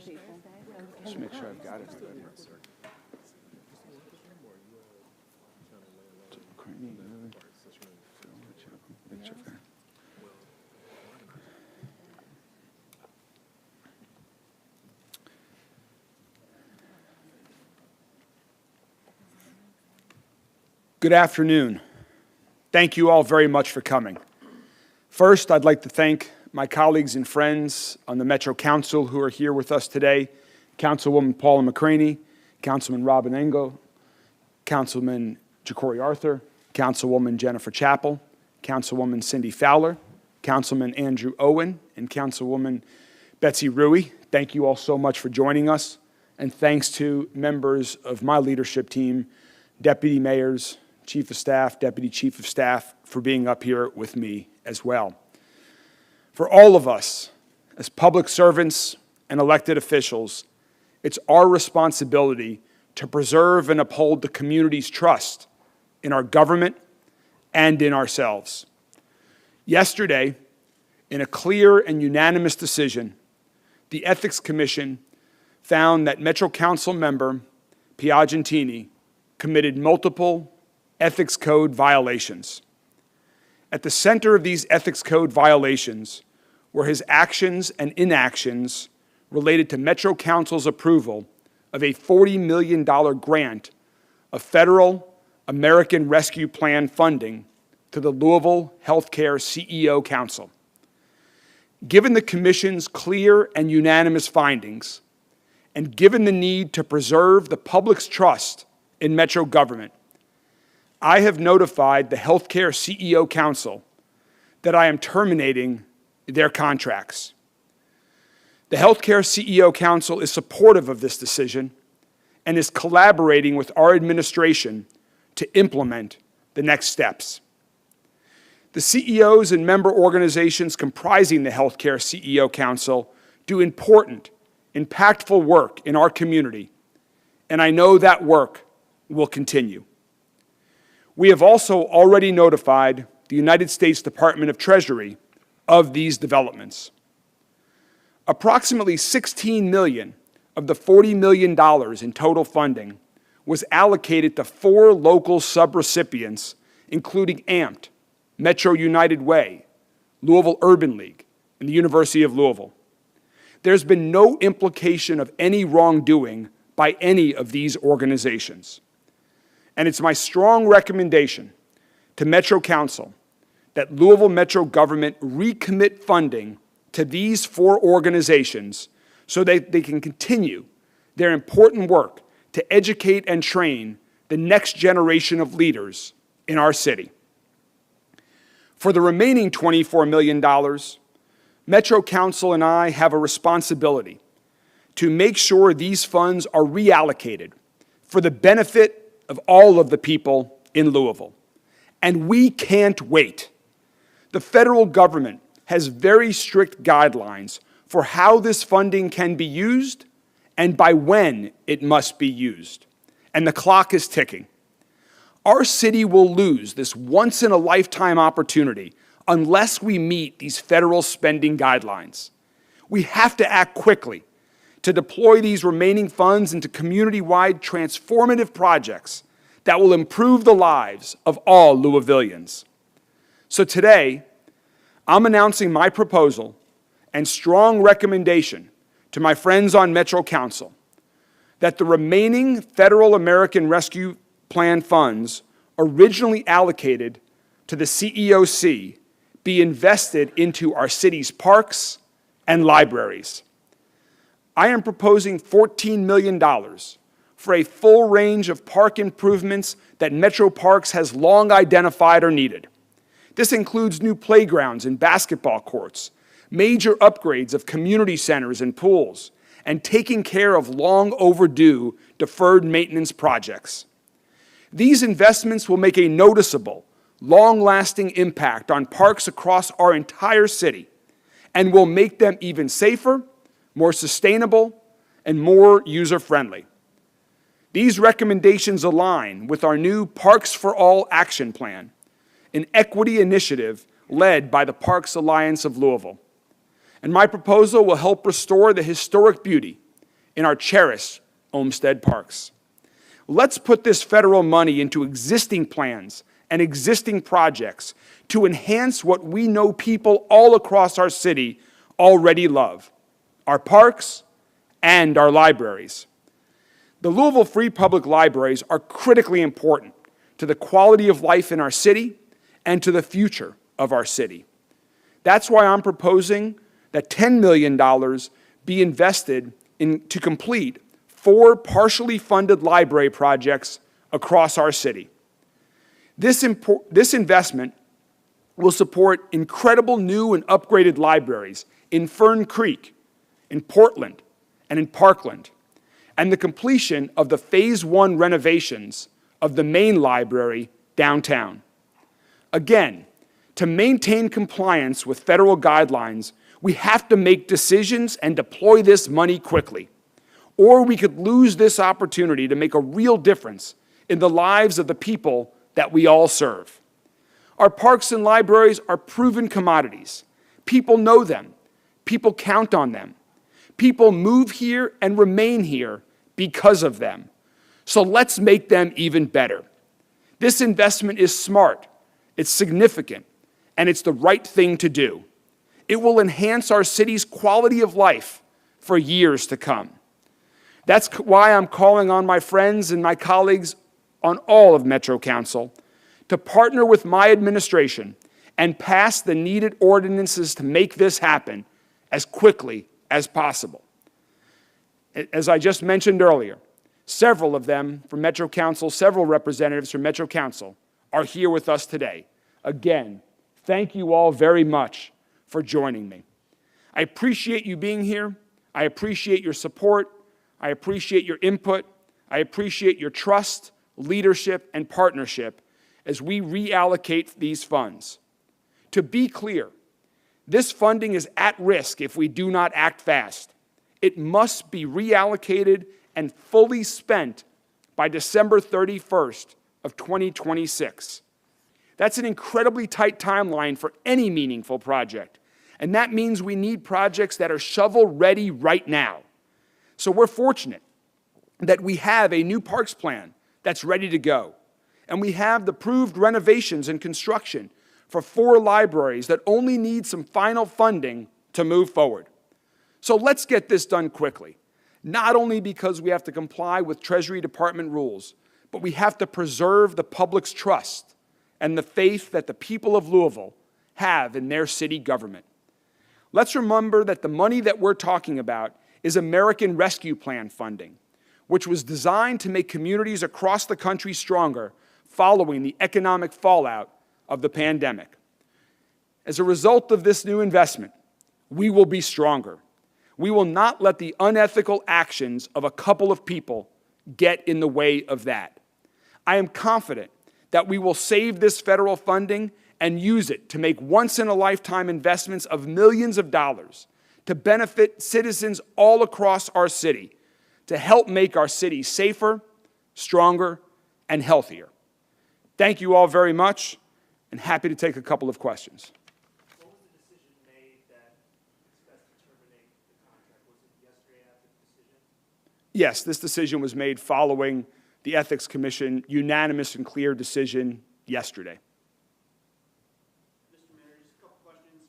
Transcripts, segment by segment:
Just make sure I've got it. Good afternoon. Thank you all very much for coming. First, I'd like to thank my colleagues and friends on the Metro Council who are here with us today, Councilwoman Paula McCraney, Councilman Robin Engel, Councilman Ja'Cory Arthur, Councilwoman Jennifer Chappell, Councilwoman Cindy Fowler, Councilman Andrew Owen, and Councilwoman Betsy Rui. Thank you all so much for joining us, and thanks to members of my leadership team, deputy mayors, chief of staff, deputy chief of staff, for being up here with me as well. For all of us, as public servants and elected officials, it's our responsibility to preserve and uphold the community's trust in our government and in ourselves. Yesterday, in a clear and unanimous decision, the Ethics Commission found that Metro Council member Piagentini committed multiple ethics code violations. At the center of these ethics code violations were his actions and inactions related to Metro Council's approval of a $40 million grant of federal American Rescue Plan funding to the Louisville Healthcare CEO Council. Given the Commission's clear and unanimous findings, and given the need to preserve the public's trust in Metro government, I have notified the Healthcare CEO Council that I am terminating their contracts. The Healthcare CEO Council is supportive of this decision and is collaborating with our administration to implement the next steps. The CEOs and member organizations comprising the Healthcare CEO Council do important, impactful work in our community, and I know that work will continue. We have also already notified the United States Department of Treasury of these developments. Approximately $16 million of the $40 million in total funding was allocated to 4 local subrecipients, including AMPT, Metro United Way, Louisville Urban League, and the University of Louisville. There's been no implication of any wrongdoing by any of these organizations. And it's my strong recommendation to Metro Council that Louisville Metro government recommit funding to these 4 organizations so that they can continue their important work to educate and train the next generation of leaders in our city. For the remaining $24 million, Metro Council and I have a responsibility to make sure these funds are reallocated for the benefit of all of the people in Louisville. And we can't wait. The federal government has very strict guidelines for how this funding can be used and by when it must be used. And the clock is ticking. Our city will lose this once-in-a-lifetime opportunity unless we meet these federal spending guidelines. We have to act quickly to deploy these remaining funds into community-wide transformative projects that will improve the lives of all Louisvillians. So today, I'm announcing my proposal and strong recommendation to my friends on Metro Council that the remaining federal American Rescue Plan funds originally allocated to the CEOC be invested into our city's parks and libraries. I am proposing $14 million for a full range of park improvements that Metro Parks has long identified are needed. This includes new playgrounds and basketball courts, major upgrades of community centers and pools, and taking care of long overdue deferred maintenance projects. These investments will make a noticeable, long-lasting impact on parks across our entire city and will make them even safer, more sustainable, and more user-friendly. These recommendations align with our new Parks for All action plan, an equity initiative led by the Parks Alliance of Louisville. And my proposal will help restore the historic beauty in our cherished Olmsted parks. Let's put this federal money into existing plans and existing projects to enhance what we know people all across our city already love, our parks and our libraries. The Louisville Free Public Libraries are critically important to the quality of life in our city and to the future of our city. That's why I'm proposing that $10 million be invested to complete 4 partially funded library projects across our city. This investment will support incredible new and upgraded libraries in Fern Creek, in Portland, and in Parkland, and the completion of the Phase 1 renovations of the main library downtown. Again, to maintain compliance with federal guidelines, we have to make decisions and deploy this money quickly, or we could lose this opportunity to make a real difference in the lives of the people that we all serve. Our parks and libraries are proven commodities. People know them. People count on them. People move here and remain here because of them. So let's make them even better. This investment is smart, it's significant, and it's the right thing to do. It will enhance our city's quality of life for years to come. That's why I'm calling on my friends and my colleagues on all of Metro Council to partner with my administration and pass the needed ordinances to make this happen as quickly as possible. As I just mentioned earlier, several of them from Metro Council, several representatives from Metro Council are here with us today. Again, thank you all very much for joining me. I appreciate you being here. I appreciate your support. I appreciate your input. I appreciate your trust, leadership, and partnership as we reallocate these funds. To be clear, this funding is at risk if we do not act fast. It must be reallocated and fully spent by December 31st of 2026. That's an incredibly tight timeline for any meaningful project, and that means we need projects that are shovel-ready right now. So we're fortunate that we have a new parks plan that's ready to go, and we have the approved renovations and construction for 4 libraries that only need some final funding to move forward. So let's get this done quickly, not only because we have to comply with Treasury Department rules, but we have to preserve the public's trust and the faith that the people of Louisville have in their city government. Let's remember that the money that we're talking about is American Rescue Plan funding, which was designed to make communities across the country stronger following the economic fallout of the pandemic. As a result of this new investment, we will be stronger. We will not let the unethical actions of a couple of people get in the way of that. I am confident that we will save this federal funding and use it to make once-in-a-lifetime investments of millions of dollars to benefit citizens all across our city, to help make our city safer, stronger, and healthier. Thank you all very much, and happy to take a couple of questions. What was the decision made that it's best to terminate the contract? Was it yesterday after the decision? Yes, this decision was made following the Ethics Commission unanimous and clear decision yesterday. Mr. Mayor, just a couple questions.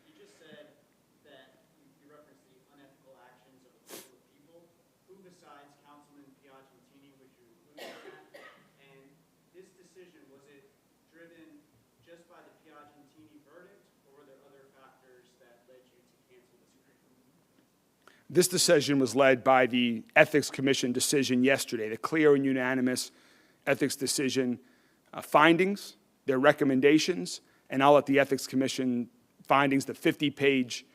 You just said that you referenced the unethical actions of a couple of people. Who besides Councilman Piagentini would you include in that? And this decision, was it driven just by the Piagentini verdict, or were there other factors that led you to cancel this agreement? This decision was led by the Ethics Commission decision yesterday, the clear and unanimous ethics decision findings, their recommendations, and I'll let the Ethics Commission findings, the 50-page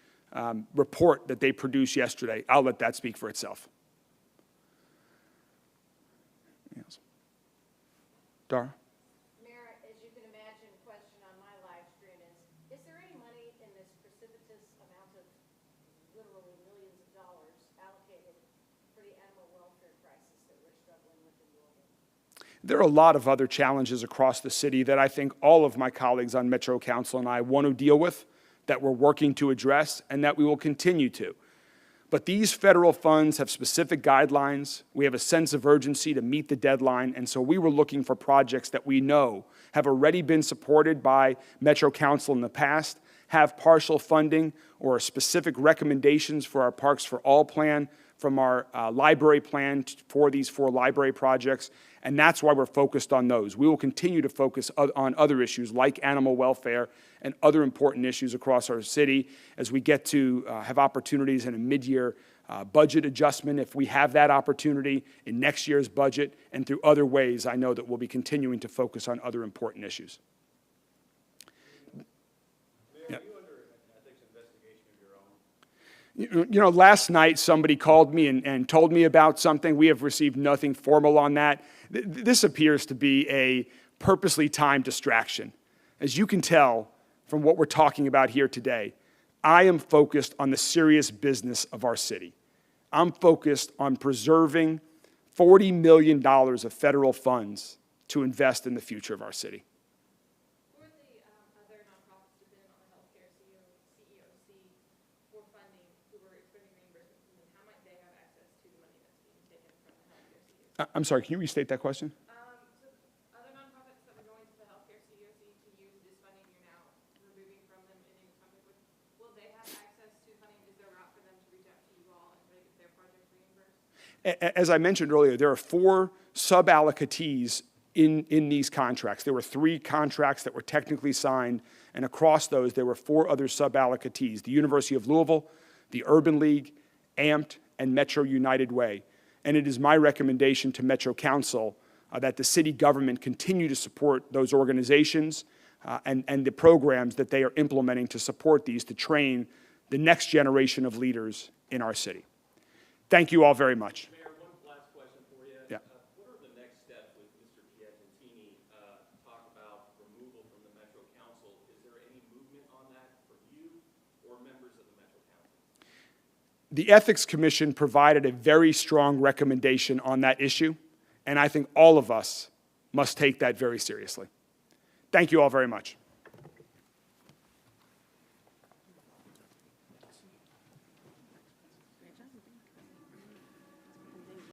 report that they produced yesterday, I'll let that speak for itself. Yes. Dara? Mayor, as you can imagine, a question on my live stream is there any money in this precipitous amount of literally millions of dollars allocated for the animal welfare crisis that we're struggling with in Louisville? There are a lot of other challenges across the city that I think all of my colleagues on Metro Council and I want to deal with, that we're working to address, and that we will continue to. But these federal funds have specific guidelines. We have a sense of urgency to meet the deadline, and so we were looking for projects that we know have already been supported by Metro Council in the past, have partial funding or specific recommendations for our Parks for All plan from our library plan for these 4 library projects, and that's why we're focused on those. We will continue to focus on other issues like animal welfare and other important issues across our city as we get to have opportunities in a mid-year budget adjustment if we have that opportunity in next year's budget, and through other ways I know that we'll be continuing to focus on other important issues. You know, last night somebody called me and told me about something. We have received nothing formal on that. This appears to be a purposely timed distraction. As you can tell from what we're talking about here today, I am focused on the serious business of our city. I'm focused on preserving $40 million of federal funds to invest in the future of our city. Who are the other nonprofits who've been on the healthcare CEOC for funding who were expecting reimbursement from them? How might they have access to the money that's being taken from the healthcare CEOC? I'm sorry, can you restate that question? So other nonprofits that were going to the healthcare CEOC to use this funding you're now removing from them and encumbered with, will they have access to funding? Is there a route for them to reach out to you all and try to get their project reimbursed? As I mentioned earlier, there are 4 sub-allocatees in these contracts. There were 3 contracts that were technically signed, and across those there were 4 other sub-allocatees: the University of Louisville, the Urban League, AMP, and Metro United Way. And it is my recommendation to Metro Council that the city government continue to support those organizations and the programs that they are implementing to support these, to train the next generation of leaders in our city. Thank you all very much. Mayor, one last question for you. Yeah. What are the next steps with Mr. Piagentini to talk about removal from the Metro Council? Is there any movement on that for you or members of the Metro Council? The Ethics Commission provided a very strong recommendation on that issue, and I think all of us must take that very seriously. Thank you all very much.